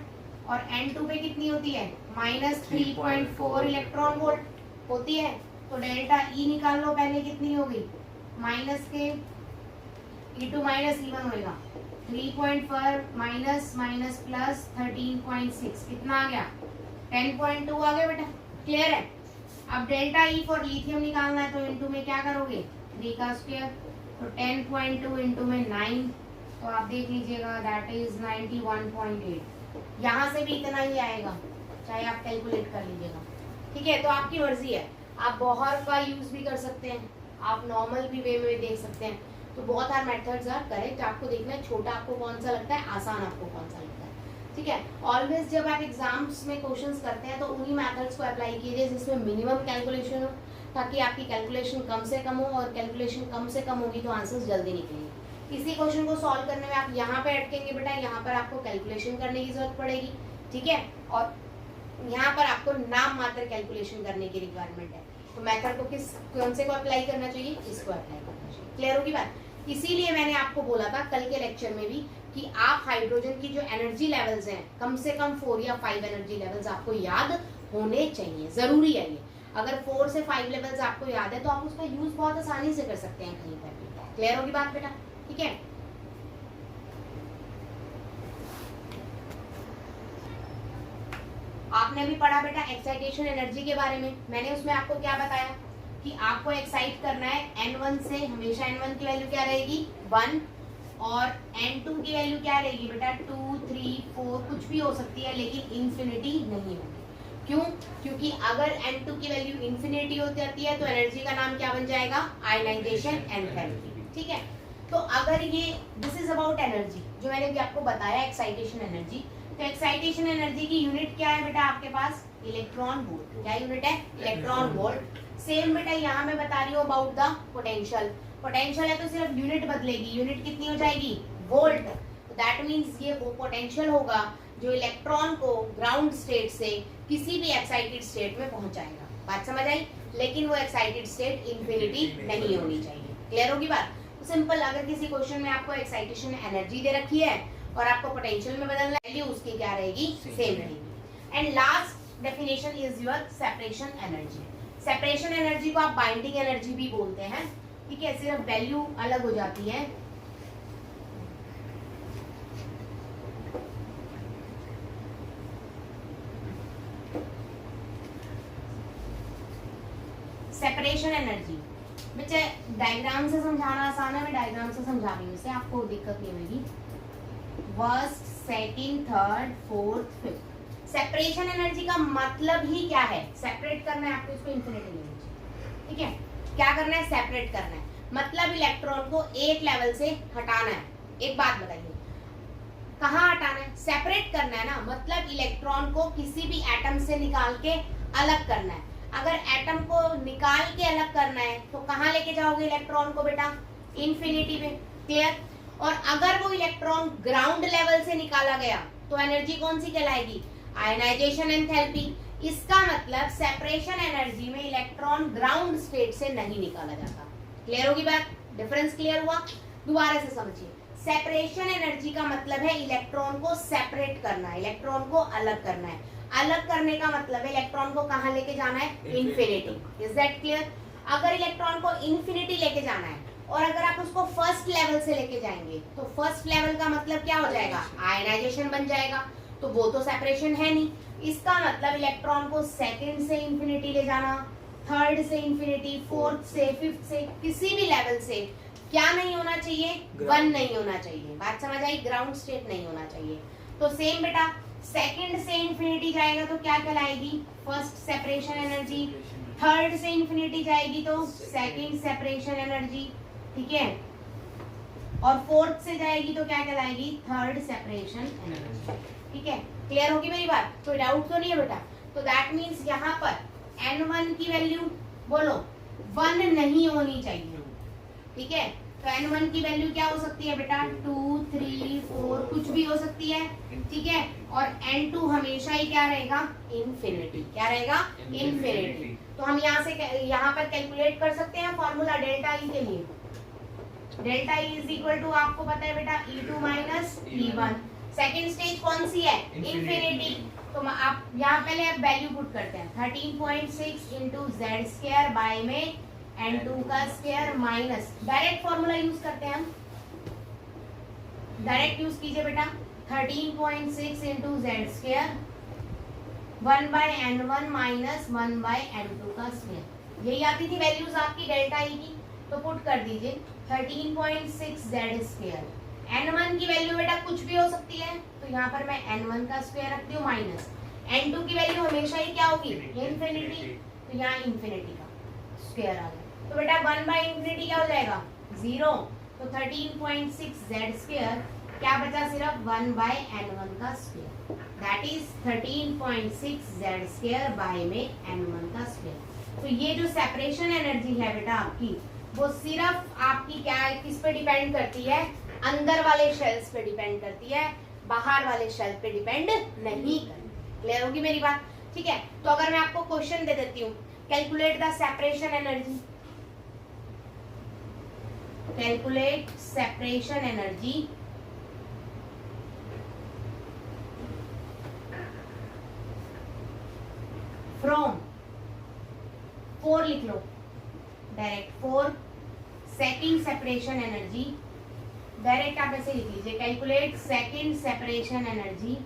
और n2 पे कितनी होती है -3.4 इलेक्ट्रॉन वोल्ट होती है। तो डेल्टा E निकाल लो पहले, कितनी हो गई माइनस के E2 माइनस E1 होएगा 3.4 माइनस माइनस प्लस 13.6 कितना आ गया 10.2 आ गया बेटा, क्लियर है। अब डेल्टा ई फॉर लिथियम निकालना है, तो इनटू में क्या करोगे 3 का स्क्वायर, तो 10.2 इंटू में 9, तो आप देख लीजिएगा दैट इज 91.8। यहाँ से भी इतना ही आएगा, चाहे आप कैलकुलेट कर लीजिएगा, ठीक है। तो आपकी मर्जी है, आप बॉहर का यूज भी कर सकते हैं, आप नॉर्मल भी वे में देख सकते हैं। तो बहुत सारे मेथड्स आर करेक्ट, आपको देखना है छोटा आपको कौन सा लगता है, आसान आपको कौन सा लगता है, ठीक है। ऑलवेज जब आप एग्जाम्स में क्वेश्चंस करते हैं तो उन्हीं मेथड्स को अप्लाई कीजिए जिसमें मिनिमम कैलकुलेशन हो, ताकि आपकी कैलकुलेशन कम से कम हो, और कैलकुलेशन कम से कम होगी तो आंसर्स जल्दी निकलेंगे। इसी क्वेश्चन को सॉल्व करने में आप यहाँ पे अटकेंगे बेटा, यहाँ पर आपको कैलकुलेशन करने की जरूरत पड़ेगी, ठीक है, और यहाँ पर आपको नाम मात्र कैलकुलेशन करने की रिक्वायरमेंट है। तो मेथड को कौन से को अप्लाई करना चाहिए, इसको अप्लाई करना चाहिए, क्लियर होगी बात। इसीलिए मैंने आपको बोला था कल के लेक्चर में भी कि आप हाइड्रोजन की जो एनर्जी लेवल्स हैं कम से कम 4 या 5 एनर्जी लेवल्स आपको याद होने चाहिए, जरूरी है ये। अगर 4 से 5 लेवल्स आपको याद है तो आप उसका यूज बहुत आसानी से कर सकते हैं कहीं पर भी, क्लियर होगी बात बेटा, ठीक है। आपने अभी पढ़ा बेटा एक्साइटेशन एनर्जी के बारे में, मैंने उसमें आपको क्या बताया कि आपको एक्साइट करना है n1 से, हमेशा n1 की वैल्यू क्या रहेगी 1, और n2 की वैल्यू क्या रहेगी बेटा 2, 3, 4 कुछ भी हो सकती है, लेकिन इंफिनिटी नहीं होगी। क्यों, क्योंकि अगर n2 की वैल्यू इंफिनिटी हो जाती है तो एनर्जी का नाम क्या बन जाएगा आयनाइजेशन एंथैल्पी, ठीक है। तो अगर ये दिस इज अबाउट एनर्जी जो मैंने भी आपको बताया एक्साइटेशन एनर्जी, तो एक्साइटेशन एनर्जी की यूनिट क्या है बेटा आपके पास इलेक्ट्रॉन वोल्ट, क्या यूनिट है इलेक्ट्रॉन वोल्ट। सेम बेटा यहाँ मैं बता रही हूँ अबाउट द पोटेंशियल, पोटेंशियल है तो सिर्फ यूनिट बदलेगी, यूनिट कितनी हो जाएगी वोल्ट, दैट मींस ये वो पोटेंशियल होगा जो इलेक्ट्रॉन को ग्राउंड स्टेट से किसी भी एक्साइटेड स्टेट में पहुंचाएगा, बात समझ आई। लेकिन वो एक्साइटेड स्टेट इंफिनिटी नहीं होनी चाहिए, क्लियर होगी बात। तो सिंपल, अगर किसी क्वेश्चन में आपको एक्साइटेशन एनर्जी दे रखी है और आपको पोटेंशियल में बदलना है, वैल्यू उसकी क्या रहेगी सेम रहेगी। And last definition is your separation energy. Separation energy को आप बाइंडिंग एनर्जी भी बोलते हैं, ठीक है, सिर्फ वैल्यू अलग हो जाती है। सेपरेशन एनर्जी बच्चे डायग्राम से समझाना आसान है, मैं डायग्राम से समझा रही हूँ, इससे आपको दिक्कत नहीं होगी। First, second, third, fourth, fifth. Separation energy का मतलब ही क्या है, सेपरेट करना है आपको इसको इंफिनिटी एनर्जी, ठीक है। क्या करना है, सेपरेट करना है, मतलब इलेक्ट्रॉन को एक लेवल से हटाना है। एक बात बताइए, कहाँ हटाना है, सेपरेट करना है ना, मतलब इलेक्ट्रॉन को किसी भी एटम से निकाल के अलग करना है। अगर एटम को निकाल के अलग करना है तो कहाँ लेके जाओगे इलेक्ट्रॉन को बेटा, इन्फिनिटी में, क्लियर। और अगर वो इलेक्ट्रॉन ग्राउंड लेवल से निकाला गया तो एनर्जी कौन सी कहलाएगी, आयनाइजेशन एंथैल्पी। इसका मतलब सेपरेशन एनर्जी में इलेक्ट्रॉन ग्राउंड स्टेट से नहीं निकाला जाता, क्लियर होगी बात, डिफरेंस क्लियर हुआ। दोबारा से समझिए, सेपरेशन एनर्जी का मतलब है इलेक्ट्रॉन को सेपरेट करना है, इलेक्ट्रॉन को अलग करना है। अलग करने का मतलब है इलेक्ट्रॉन को कहाँ लेके जाना है, इन्फिनिटी, इज दैट क्लियर। अगर इलेक्ट्रॉन को इन्फिनिटी लेके जाना है और अगर आप उसको फर्स्ट लेवल से लेके जाएंगे तो फर्स्ट लेवल का मतलब क्या हो जाएगा, आयनाइजेशन बन जाएगा, तो वो तो सेपरेशन है नहीं। इसका मतलब इलेक्ट्रॉन को सेकंड से इंफिनिटी ले जाना, थर्ड से इंफिनिटी, फोर्थ से, फिफ्थ से, किसी भी लेवल से क्या नहीं होना चाहिए, वन नहीं होना चाहिए, बात समझ आई, ग्राउंड स्टेट नहीं होना चाहिए। तो सेम बेटा सेकंड से इंफिनिटी जाएगा तो क्या कहलाएगी, फर्स्ट सेपरेशन एनर्जी। थर्ड से इंफिनिटी जाएगी तो सेकंड सेपरेशन एनर्जी, ठीक है। और फोर्थ से जाएगी तो क्या कहलाएगी, थर्ड सेपरेशन एनर्जी, ठीक है। क्लियर होगी मेरी बात, कोई डाउट तो नहीं है बेटा। तो दैट मीन्स यहाँ पर N1 की वैल्यू बोलो 1 नहीं होनी चाहिए, ठीक है। तो N1 की वैल्यू क्या हो सकती है बेटा, 2, 3, 4 कुछ भी हो सकती है, ठीक है। और N2 हमेशा ही क्या रहेगा, इन्फिनिटी। क्या रहेगा, इन्फिनिटी। तो हम यहाँ पर कैलकुलेट कर सकते हैं फॉर्मूला डेल्टा ई के लिए। Delta E is equal to, आपको पता है बेटा, E2 minus E1। Second stage कौन सी है, इन्फिनिटी। तो आप यहाँ पहले आप वैल्यू पुट करते हैं, 13.6 इंटू जेड स्क्वायर बाय में N2 का square minus, direct formula use करते हैं हम, डायरेक्ट यूज कीजिए बेटा, 13.6 into Z square 1 by N1 minus 1 by N2 का स्क्वायर। यही आती थी वैल्यूज आपकी डेल्टा ई की। तो पुट कर दीजिए 13.6 जेड स्क्वायर। N1 की वैल्यू बेटा कुछ भी हो सकती है, तो यहाँ पर मैं N1 का स्क्वायर रखती हूँ माइनस N2 की वैल्यू हमेशा ही क्या होगी, इन्फिनिटी। तो यहाँ इन्फिनिटी का स्क्वायर आ गया। तो बेटा 1 बाय इन्फिनिटी क्या हो जाएगा, 0। तो 13.6 जेड स्क्वायर क्या बचा, सिर्फ 1 बाय N1 का square, that is 13.6 Z square bye में N1 का स्क्वायर। तो ये जो सेपरेशन एनर्जी है बेटा आपकी, वो सिर्फ आपकी क्या है, किस पे डिपेंड करती है, अंदर वाले शेल्स पे डिपेंड करती है, बाहर वाले शेल पे डिपेंड नहीं करती। क्लियर होगी मेरी बात, ठीक है। तो अगर मैं आपको क्वेश्चन दे देती हूँ, calculate the separation energy, calculate separation energy from 4 लिख लो direct, 4 second separation energy, direct आप ऐसे लिख लीजिए, calculate second separation energy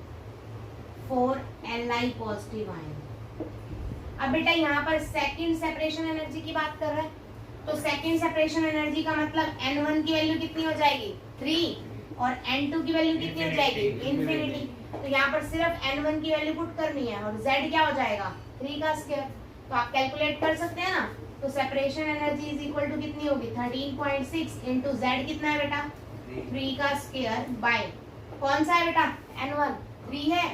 for Li positive ion. अब बेटा यहाँ पर सेकंड सेपरेशन एनर्जी की बात कर रहा है, तो सेकंड सेपरेशन एनर्जी का मतलब N1 की वैल्यू कितनी हो जाएगी, 3, और N2 की वैल्यू कितनी हो जाएगी, इन्फिनिटी। तो यहाँ पर सिर्फ N1 की वैल्यू पुट करनी है, और Z क्या हो जाएगा, 3 का स्क्वायर। तो आप कैलकुलेट कर सकते हैं ना। तो separation energy is equal to कितनी होगी, 13.6 इंटू जेड कितना है बेटा, 3 का स्क्वायर बाय कौन सा है बेटा, N1 3 है,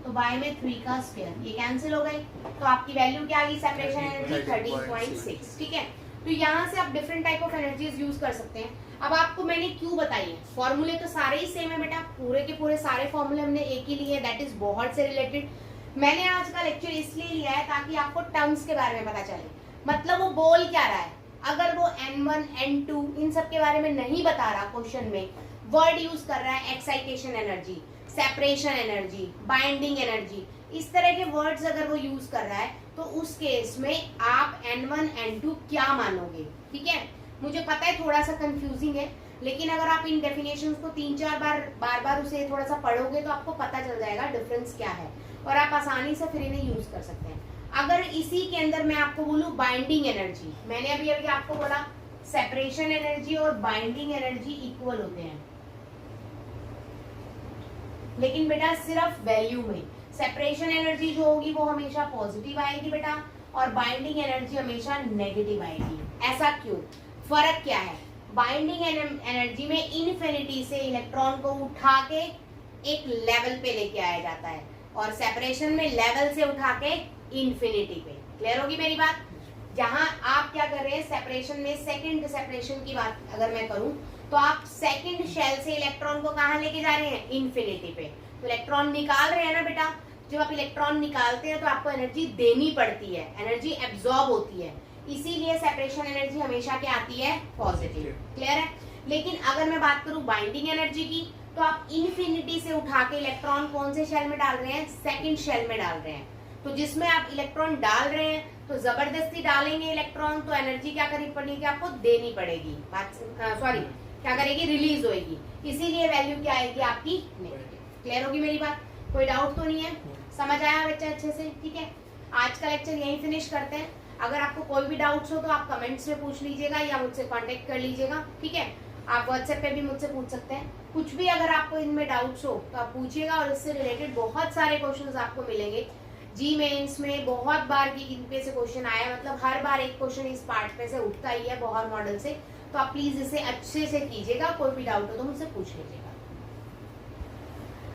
तो बाय में 3 का स्क्वायर, ये कैंसिल हो गई। तो आपकी वैल्यू क्या आ गई, सेपरेशन एनर्जी 13.6, ठीक है। तो यहाँ से आप different type of energies use कर सकते हैं। अब आपको मैंने क्यों बताई है, फॉर्मूले तो सारे ही सेम है बेटा, पूरे के पूरे सारे फॉर्मूले हमने एक ही लिए, दैट इज बोहर से रिलेटेड। मैंने आज का लेक्चर इसलिए लिया है ताकि आपको टर्म्स के बारे में पता चले, मतलब वो बोल क्या रहा है। अगर वो N1 N2 इन सब के बारे में नहीं बता रहा, क्वेश्चन में वर्ड यूज कर रहा है excitation energy, separation energy, binding energy, इस तरह के वर्ड्स अगर वो यूज कर रहा है, तो उस केस में आप N1 N2 क्या मानोगे, ठीक है। मुझे पता है थोड़ा सा कंफ्यूजिंग है, लेकिन अगर आप इन डेफिनेशंस को 3-4 बार उसे थोड़ा सा पढ़ोगे तो आपको पता चल जाएगा डिफरेंस क्या है, और आप आसानी से फिर इन्हें यूज कर सकते हैं। अगर इसी के अंदर मैं आपको बोलूं बाइंडिंग एनर्जी, मैंने अभी आपको बोला सेपरेशन एनर्जी और बाइंडिंग एनर्जी इक्वल होते हैं, लेकिन बेटा सिर्फ वैल्यू में। सेपरेशन एनर्जी जो होगी वो हमेशा पॉजिटिव आएगी बेटा, और बाइंडिंग एनर्जी हमेशा नेगेटिव आएगी। ऐसा क्यों, फर्क क्या है, बाइंडिंग एनर्जी में इन्फिनिटी से इलेक्ट्रॉन को उठा के एक लेवल पे लेके आया जाता है, और सेपरेशन में लेवल से उठा के इन्फिनिटी पे। क्लियर होगी मेरी बात। जहां आप क्या कर रहे हैं, सेपरेशन में सेकंड सेपरेशन की बात अगर मैं करूं, तो आप सेकंड शेल से इलेक्ट्रॉन को कहां लेके जा रहे हैं, इन्फिनिटी पे। तो इलेक्ट्रॉन निकाल रहे हैं ना बेटा, जब आप इलेक्ट्रॉन निकालते हैं तो आपको एनर्जी देनी पड़ती है, एनर्जी एब्जॉर्ब होती है, इसीलिए सेपरेशन एनर्जी हमेशा क्या आती है, पॉजिटिव। क्लियर है। लेकिन अगर मैं बात करूं बाइंडिंग एनर्जी की, तो आप इन्फिनिटी से उठा के इलेक्ट्रॉन कौन से शेल में डाल रहे हैं, सेकंड शेल में डाल रहे हैं। तो जिसमें आप इलेक्ट्रॉन डाल रहे हैं, तो जबरदस्ती डालेंगे इलेक्ट्रॉन, तो एनर्जी क्या करनी पड़ेगी, आपको देनी पड़ेगी, क्या करेगी, रिलीज होगी, इसीलिए वैल्यू क्या आएगी आपकी, नेगेटिव। क्लियर होगी मेरी बात, कोई डाउट तो नहीं है, समझ आया बच्चा अच्छे से, ठीक है। आज का लेक्चर यहीं फिनिश करते हैं। अगर आपको कोई भी डाउट्स हो तो आप कमेंट्स में पूछ लीजिएगा या मुझसे कांटेक्ट कर लीजिएगा, ठीक है। आप व्हाट्सएप पे भी मुझसे पूछ सकते हैं। कुछ भी अगर आपको इनमें डाउट्स हो तो आप पूछिएगा, और इससे रिलेटेड बहुत सारे क्वेश्चंस आपको मिलेंगे। जी मेंस में बहुत बार की इन पे से क्वेश्चन आया, मतलब हर बार एक क्वेश्चन इस पार्ट पे से उठता ही है बोहर मॉडल से। तो आप प्लीज इसे अच्छे से कीजिएगा, कोई भी डाउट हो तो मुझसे पूछ लीजिएगा।